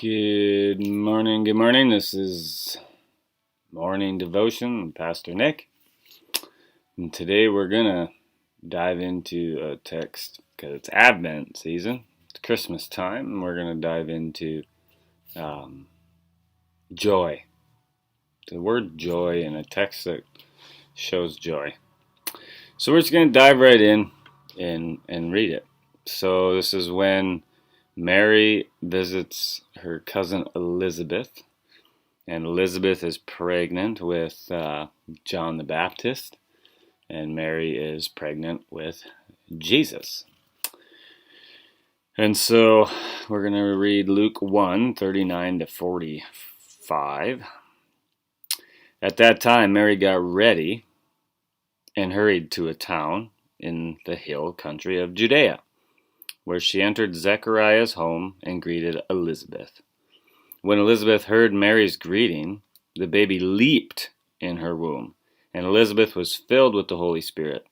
Good morning, good morning. This is Morning Devotion with Pastor Nick. And today we're going to dive into a text because it's Advent season. It's Christmas time, and we're going to dive into joy. The word joy in a text that shows joy. So we're just going to dive right in and read it. So this is when Mary visits her cousin Elizabeth. And Elizabeth is pregnant with John the Baptist, and Mary is pregnant with Jesus. And so we're going to read Luke 1:39 to 45. At that time, Mary got ready and hurried to a town in the hill country of Judea, where she entered Zechariah's home and greeted Elizabeth. When Elizabeth heard Mary's greeting, the baby leaped in her womb, and Elizabeth was filled with the Holy Spirit.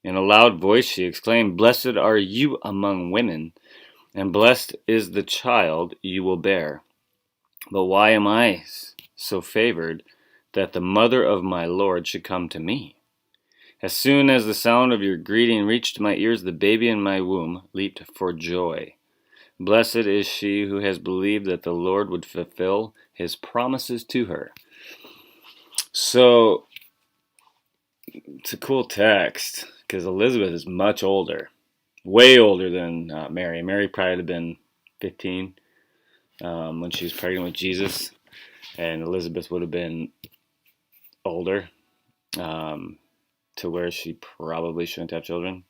In a loud voice she exclaimed, "Blessed are you among women, and blessed is the child you will bear. But why am I so favored that the mother of my Lord should come to me? As soon as the sound of your greeting reached my ears, the baby in my womb leaped for joy. Blessed is she who has believed that the Lord would fulfill his promises to her." So, it's a cool text because Elizabeth is much older, way older than Mary. Mary probably would have been 15 when she was pregnant with Jesus, and Elizabeth would have been older to where she probably shouldn't have children.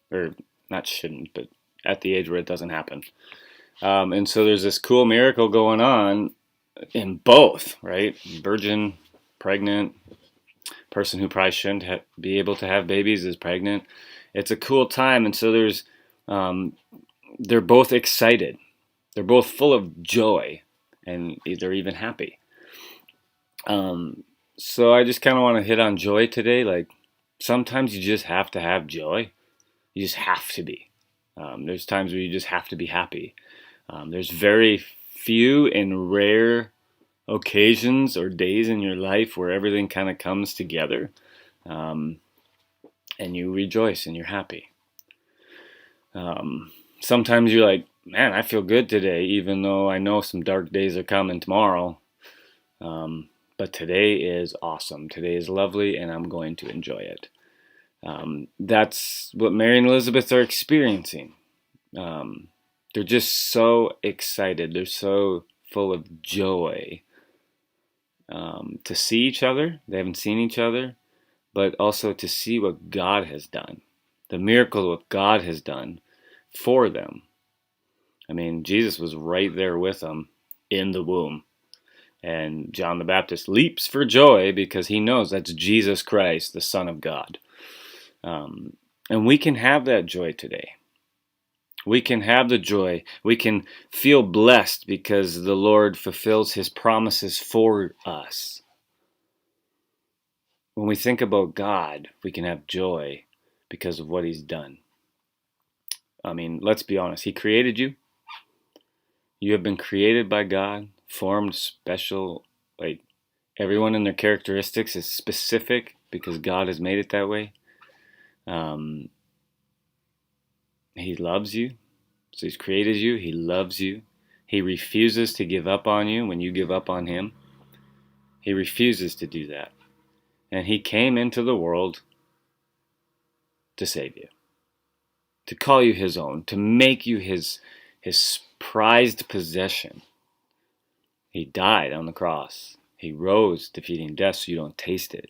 Or, not shouldn't, but at the age where it doesn't happen. And so there's this cool miracle going on in both, right? Virgin, pregnant, person who probably shouldn't be able to have babies is pregnant. It's a cool time, and so they're both excited. They're both full of joy, and they're even happy. So I just kind of want to hit on joy today. Like, sometimes you just have to have joy. You just have to be. There's times where you just have to be happy. There's very few and rare occasions or days in your life where everything kind of comes together, and you rejoice and you're happy. Sometimes you're like, man, I feel good today, even though I know some dark days are coming tomorrow. But today is awesome. Today is lovely, and I'm going to enjoy it. That's what Mary and Elizabeth are experiencing. They're just so excited. They're so full of joy to see each other. They haven't seen each other, but also to see what God has done, the miracle of what God has done for them. I mean, Jesus was right there with them in the womb. And John the Baptist leaps for joy because he knows that's Jesus Christ, the Son of God. And we can have that joy today. We can have the joy. We can feel blessed because the Lord fulfills his promises for us. When we think about God, we can have joy because of what he's done. I mean, let's be honest. He created you. You have been created by God, formed special. Like, everyone in their characteristics is specific because God has made it that way. He loves you. So he's created you. He loves you. He refuses to give up on you when you give up on him. He refuses to do that. And he came into the world to save you, to call you his own, to make you his prized possession. He died on the cross. He rose, defeating death so you don't taste it.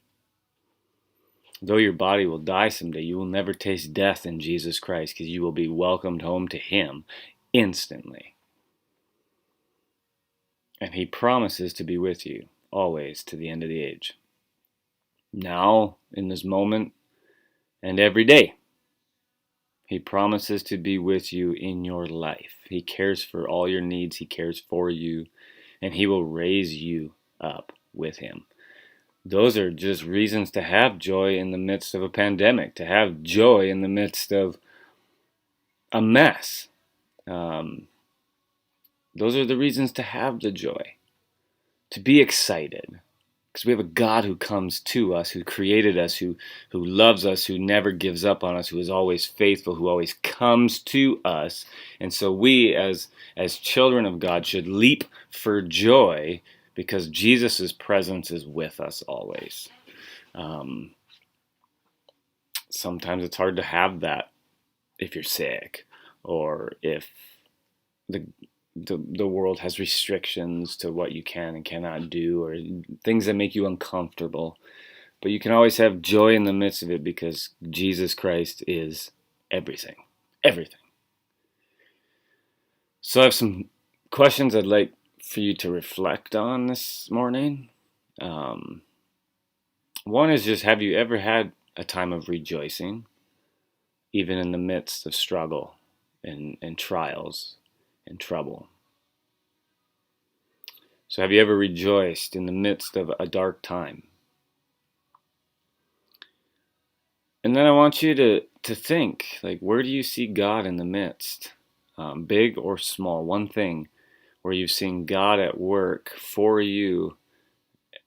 Though your body will die someday, you will never taste death in Jesus Christ because you will be welcomed home to him instantly. And he promises to be with you always to the end of the age. Now, in this moment, and every day, he promises to be with you in your life. He cares for all your needs. He cares for you, and he will raise you up with him. Those are just reasons to have joy in the midst of a pandemic, to have joy in the midst of a mess. Those are the reasons to have the joy, to be excited. Because we have a God who comes to us, who created us, who loves us, who never gives up on us, who is always faithful, who always comes to us. And so we, as children of God, should leap for joy because Jesus' presence is with us always. Sometimes it's hard to have that if you're sick, or if the world has restrictions to what you can and cannot do, or things that make you uncomfortable. But you can always have joy in the midst of it because Jesus Christ is everything. Everything. So I have some questions I'd like for you to reflect on this morning. One is just, have you ever had a time of rejoicing, even in the midst of struggle and trials and trouble? So have you ever rejoiced in the midst of a dark time? And then I want you to think, like, where do you see God in the midst? Big or small, one thing where you've seen God at work for you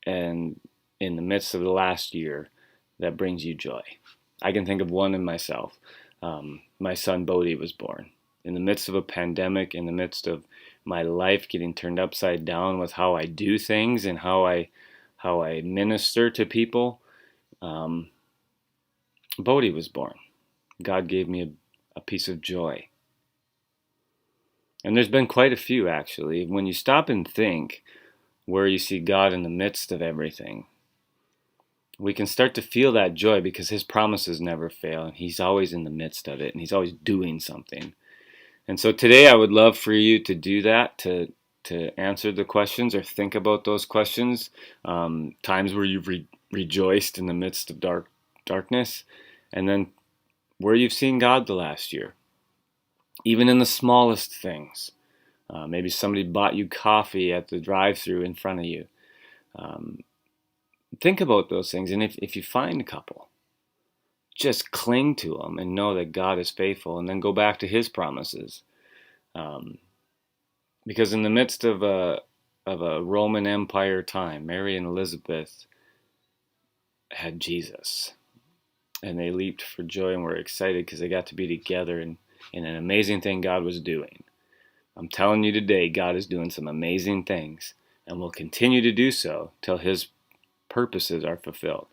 and in the midst of the last year that brings you joy. I can think of one in myself. My son Bodhi was born. In the midst of a pandemic, in the midst of my life getting turned upside down with how I do things and how I minister to people, Bodhi was born. God gave me a piece of joy. And there's been quite a few, actually. When you stop and think where you see God in the midst of everything, we can start to feel that joy because his promises never fail, and he's always in the midst of it, and he's always doing something. And so today I would love for you to do that, to answer the questions or think about those questions, times where you've rejoiced in the midst of darkness, and then where you've seen God the last year, even in the smallest things. Maybe somebody bought you coffee at the drive-thru in front of you. Think about those things, and if you find a couple, just cling to them and know that God is faithful, and then go back to his promises. Because in the midst of a Roman Empire time, Mary and Elizabeth had Jesus, and they leaped for joy and were excited because they got to be together in an amazing thing God was doing. I'm telling you today, God is doing some amazing things and will continue to do so till his purposes are fulfilled.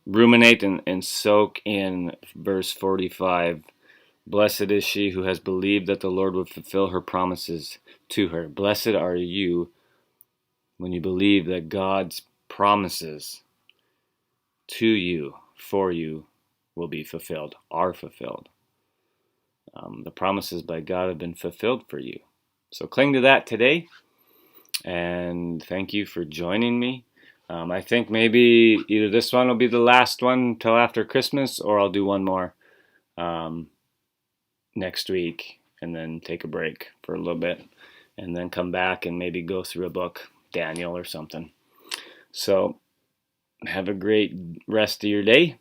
Ruminate and soak in verse 45. Blessed is she who has believed that the Lord would fulfill her promises to her. Blessed are you when you believe that God's promises to you, for you, will be fulfilled, are fulfilled. The promises by God have been fulfilled for you. So cling to that today, and thank you for joining me. I think maybe either this one will be the last one till after Christmas, or I'll do one more next week and then take a break for a little bit and then come back and maybe go through a book, Daniel or something. So have a great rest of your day.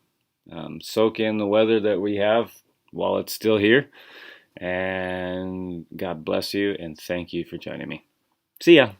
Soak in the weather that we have while it's still here. And God bless you, and thank you for joining me. See ya.